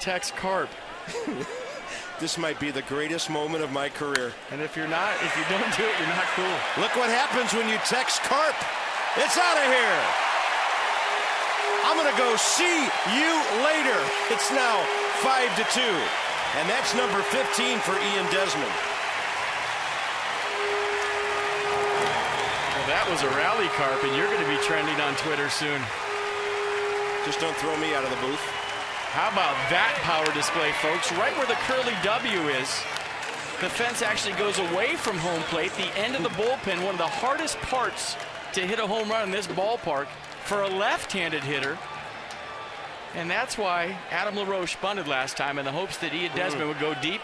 text Carp. This might be the greatest moment of my career. And if you don't do it, you're not cool. Look what happens when you text Carp. It's out of here. I'm going to go see you later. It's now 5-2. And that's number 15 for Ian Desmond. Well, that was a rally, Carp, and you're going to be trending on Twitter soon. Just don't throw me out of the booth. How about that power display, folks? Right where the curly W is. The fence actually goes away from home plate. The end of the bullpen, one of the hardest parts to hit a home run in this ballpark for a left-handed hitter. And that's why Adam LaRoche bunted last time in the hopes that Ian Desmond would go deep.